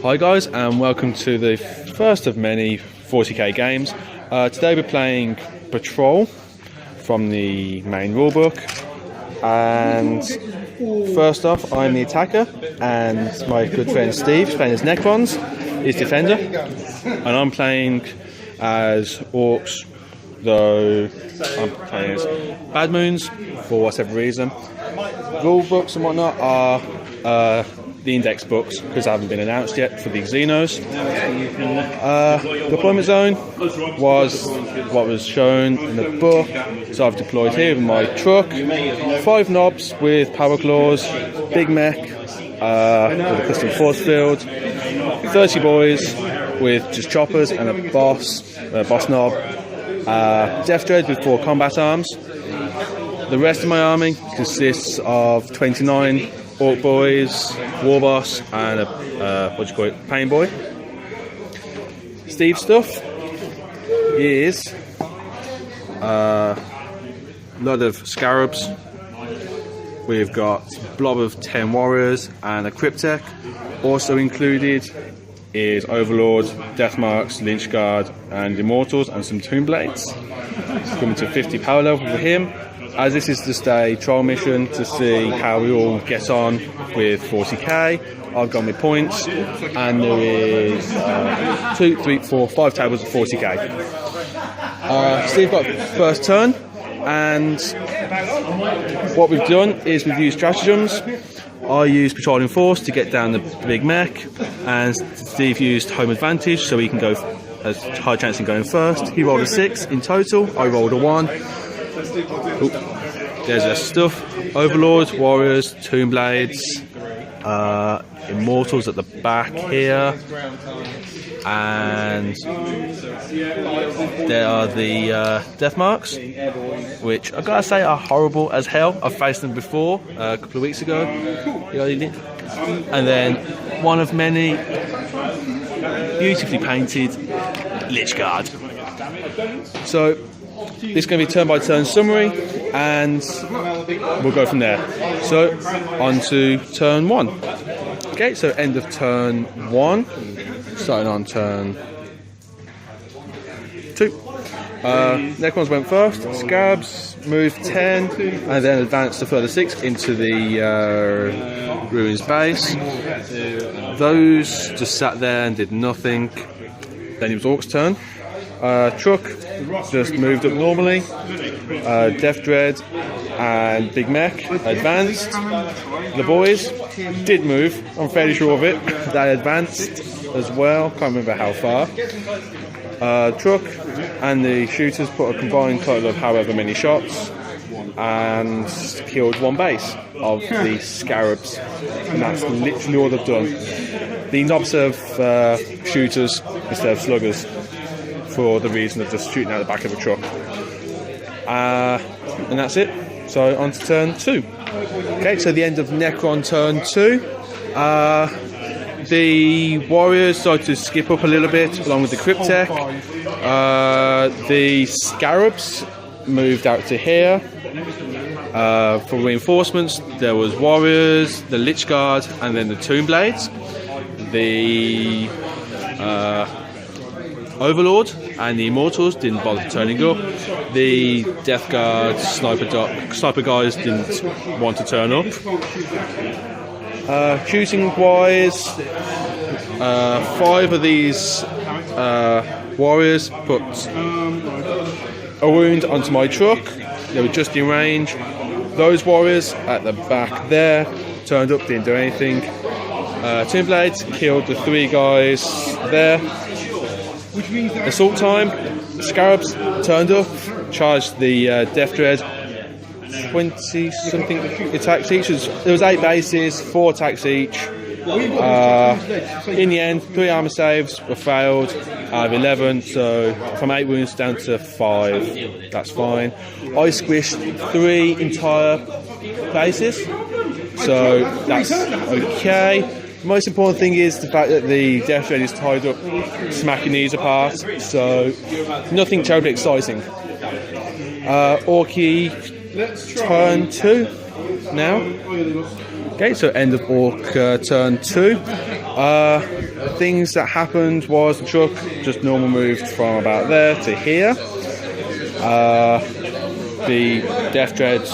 Hi guys, and welcome to the first of many 40k games. Today we're playing Patrol from the main rulebook, and first off I'm the attacker and my good friend Steve is playing as Necrons, is defender, and I'm playing as Orks, though I'm playing as Bad Moons for whatever reason. Rulebooks and whatnot are the index books, because they haven't been announced yet, for the Xenos. Deployment zone was what was shown in the book, so I've deployed here with my truck, 5 knobs with power claws, big mech with a custom force field, 30 boys with just choppers and a boss knob, Death Dread with 4 combat arms. The rest of my army consists of 29 Orc boys, war boss, and a pain boy. Steve's stuff is a lot of scarabs. We've got a blob of 10 warriors and a cryptek. Also included is Overlord, Deathmarks, Lynchguard, and Immortals, and some Tomb Blades. Coming to 50 power level for him, as this is just a trial mission to see how we all get on with 40k. I've got my points, and there is 2, 3, 4, 5 tables of 40k. Steve got first turn, and what we've done is we've used stratagems. I used Patrolling Force to get down the big mech, and Steve used Home Advantage so he can go as high chance of going first. He rolled a 6 in total, I rolled a 1. Ooh, there's our stuff. Overlords, Warriors, Tomb Blades, Immortals at the back here, and there are the Deathmarks, which I gotta say are horrible as hell. I've faced them before, a couple of weeks ago. And then one of many beautifully painted Lynchguard. So this is going to be turn by turn summary, and we'll go from there. So on to turn 1. Okay, so end of turn 1, starting on turn 2. Necrons went first. Scabs moved 10 and then advanced a further 6 into the ruins base. Those just sat there and did nothing. Then it was Orcs' turn. Truck just moved up normally. Death Dread and Big Mech advanced. The boys did move, I'm fairly sure of it. They advanced as well, can't remember how far. Truck and the shooters put a combined total of however many shots and killed 1 base of the scarabs, and that's literally all they've done. The knobs of shooters instead of sluggers, for the reason of just shooting out the back of a truck. And that's it. So on to turn 2. Okay, so the end of Necron turn 2. The warriors started to skip up a little bit along with the cryptek. The scarabs moved out to here. For reinforcements there was warriors, the Lynchguard, and then the Tomb Blades. The Overlord and the Immortals didn't bother turning up. The Death Guard, sniper guys didn't want to turn up. Shooting wise, 5 of these warriors put a wound onto my truck. They were just in range. Those warriors at the back there turned up, didn't do anything. Tomb Blades killed the 3 guys there. Assault time, Scarabs turned up, charged the Death Dread. 20 something attacks each. There was 8 bases, 4 attacks each. In the end, 3 armor saves were failed out of 11, so from 8 wounds down to 5. That's fine. I squished 3 entire bases, so that's okay. The most important thing is the fact that the Death Dread is tied up, smacking these apart, so nothing terribly exciting. Orky turn 2 now. Okay, so end of Orc turn 2. Things that happened was the truck just normal moved from about there to here. The Death Dreads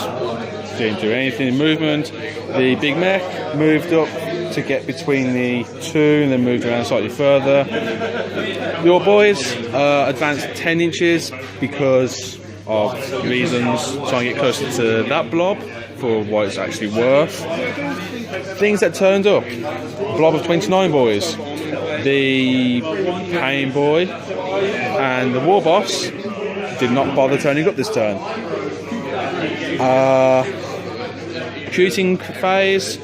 didn't do anything in movement. The big mech moved up to get between the two and then moved around slightly further. The Ork boys advanced 10 inches because of reasons, trying to get closer to that blob for what it's actually worth. Things that turned up: blob of 29 boys, the Pain Boy, and the War Boss did not bother turning up this turn. Shooting phase,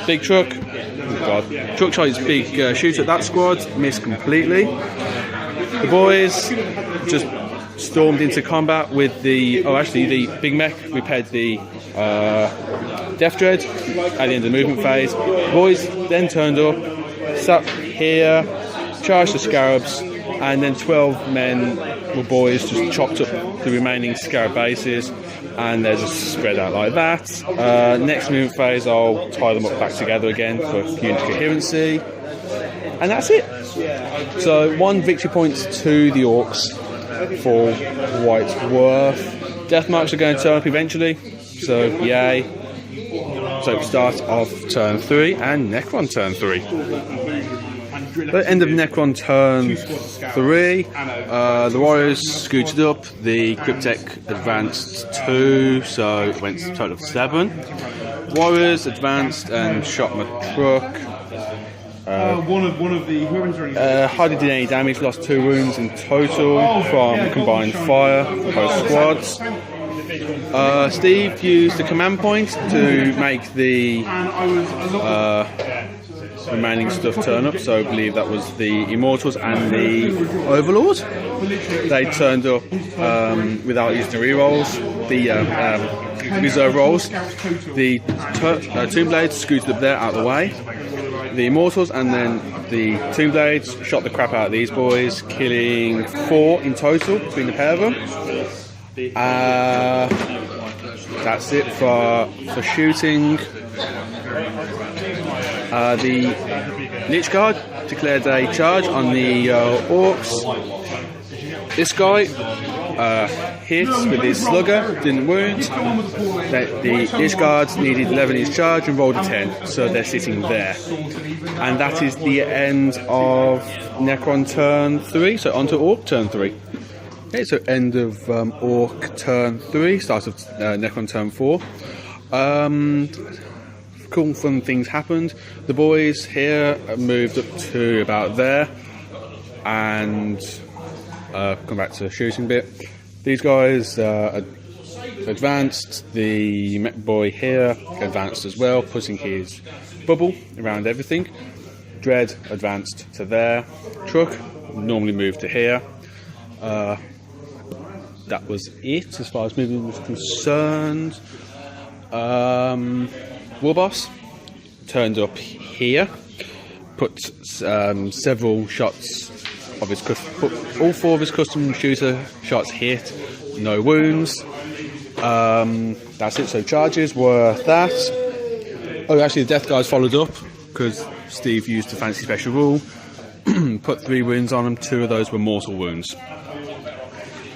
big truck. Oh God. Truck shot his big shoot at that squad, missed completely. The boys just stormed into combat with the the big mech repaired the Death Dread at the end of the movement phase. The boys then turned up, sat here, charged the Scarabs, and then 12 men were boys just chopped up the remaining Scarab bases, and they're just spread out like that. Next movement phase, I'll tie them up back together again for unit coherency, and that's it. So 1 victory point to the Orks for what it's worth. Death Marks are going to turn up eventually, so yay. So start of turn 3 and Necron turn 3. At the end of Necron turn 3, the Warriors scooted up, the Cryptek advanced 2, so it went to a total of 7. Warriors advanced and shot my truck. Hardly did any damage, lost 2 wounds in total from combined fire for both squads. Steve used the command point to make the remaining stuff turn up, so I believe that was the Immortals and the Overlord. They turned up without using the rerolls, the reserve rolls. The Tomb Blades scooted up there out of the way. The Immortals and then the Tomb Blades shot the crap out of these boys, killing 4 in total between the pair of them. That's it for shooting. The Lich Guard declared a charge on the Orks. This guy hit with his slugger, didn't wound. The Lich Guards needed 11 inch charge and rolled a 10, so they're sitting there. And that is the end of Necron turn 3, so on to Ork turn 3. Okay, so end of Ork turn 3, start of Necron turn 4. Cool fun things happened. The boys here moved up to about there and come back to the shooting bit. These guys advanced. The mech boy here advanced as well, putting his bubble around everything. Dread advanced to there. Truck normally moved to here. That was it as far as movement was concerned. Warboss turned up here, put several shots of his put all 4 of his custom shooter shots hit, no wounds. That's it. So charges were that. Oh, actually, the Death Guards followed up because Steve used the fancy special rule. Put 3 wounds on them. 2 of those were mortal wounds.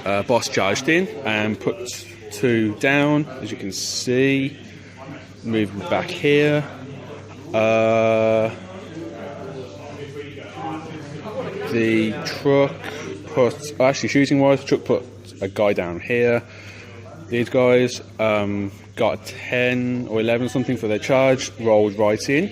Boss charged in and put 2 down, as you can see. Moving back here. The truck put, actually shooting wise, the truck put a guy down here. These guys got a 10 or 11 something for their charge, rolled right in.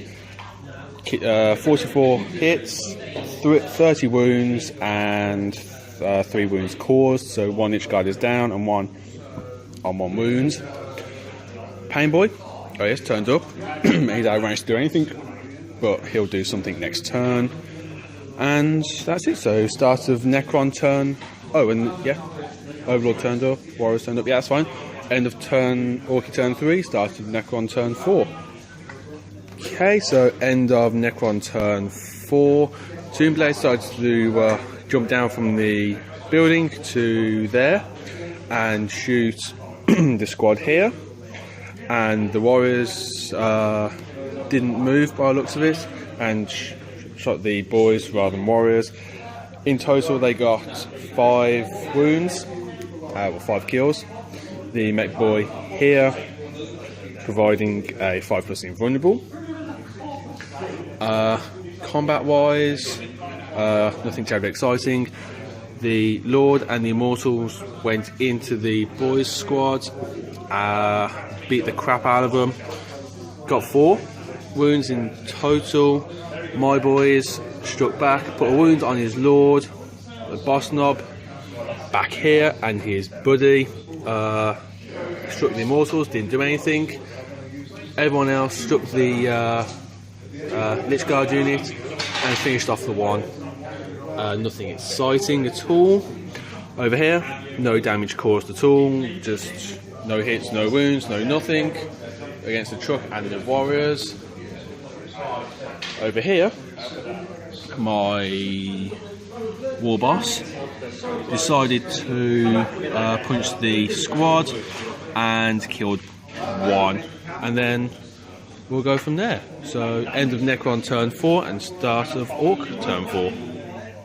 44 hits, 30 wounds, and 3 wounds caused. So 1 Lich Guard is down and 1 on 1 wound. Pain Boy. Oh yes, turned up. He didn't manage to do anything, but he'll do something next turn. And that's it. So start of Necron turn. Oh, and yeah, Overlord turned up, Warriors turned up. Yeah, that's fine. End of turn Orky turn 3. Start of Necron turn 4. Okay, so end of Necron turn 4. Tomb Blade started to jump down from the building to there and shoot the squad here. And the Warriors didn't move by the looks of it, and shot the boys rather than warriors. In total, they got 5 wounds, or 5 kills. The mech boy here, providing a 5+ invulnerable. Combat wise, nothing terribly exciting. The Lord and the Immortals went into the boys squad, beat the crap out of them, got 4 wounds in total. My boys struck back, put a wound on his Lord, the boss knob, back here, and his buddy. Struck the Immortals, didn't do anything. Everyone else struck the Lich Guard unit and finished off the one. Nothing exciting at all. Over here, no damage caused at all, just no hits, no wounds, no nothing against the truck and the warriors. Over here, my war boss decided to punch the squad and killed 1, and then we'll go from there. So end of Necron turn 4 and start of Orc turn 4.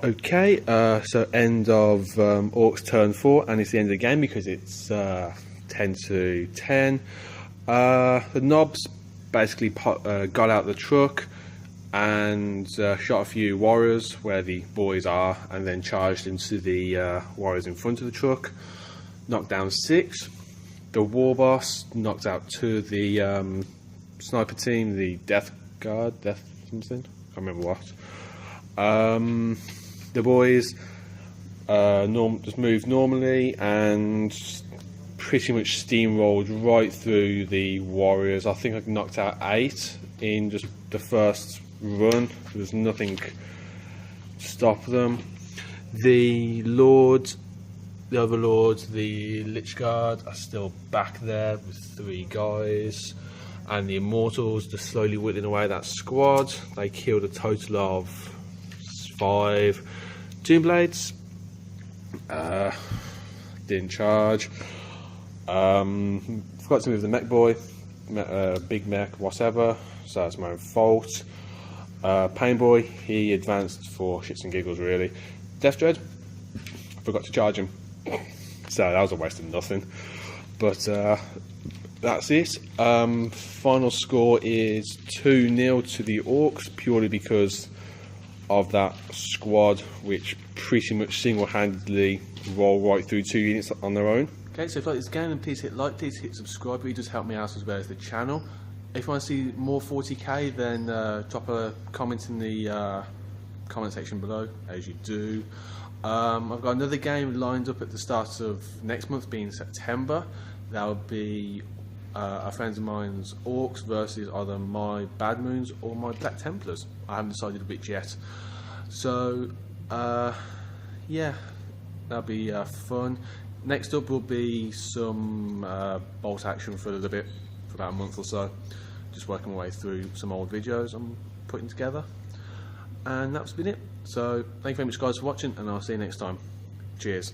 Okay, so end of Orcs turn 4, and it's the end of the game because it's 10 to 10. The knobs basically got out the truck and shot a few warriors where the boys are, and then charged into the warriors in front of the truck. Knocked down 6. The war boss knocked out 2 of the sniper team, the death something, I can't remember what. The boys just moved normally and pretty much steamrolled right through the warriors. I think I knocked out 8 in just the first run. There was nothing to stop them. The Lord, the Overlord, the Lich Guard are still back there with 3 guys, and the Immortals just slowly whittling away that squad. They killed a total of 5 Doomblades. Didn't charge. Forgot to move the mech boy, big mech, whatever, so that's my own fault. Pain boy, he advanced for shits and giggles really. Death Dread, forgot to charge him, so that was a waste of nothing. But that's it. Final score is 2-0 to the Orcs, purely because of that squad, which pretty much single-handedly roll right through 2 units on their own. Okay, so if you like this game, then please hit like, please hit subscribe. It does help me out as well as the channel. If you want to see more 40k, then drop a comment in the comment section below, as you do. I've got another game lined up at the start of next month, being September. That will be a friend of mine's Orcs versus either my Bad Moons or my Black Templars. I haven't decided which yet. So yeah, that'll be fun. Next up will be some bolt action for a little bit, for about a month or so. Just working my way through some old videos I'm putting together. And that's been it. So thank you very much guys for watching, and I'll see you next time. Cheers.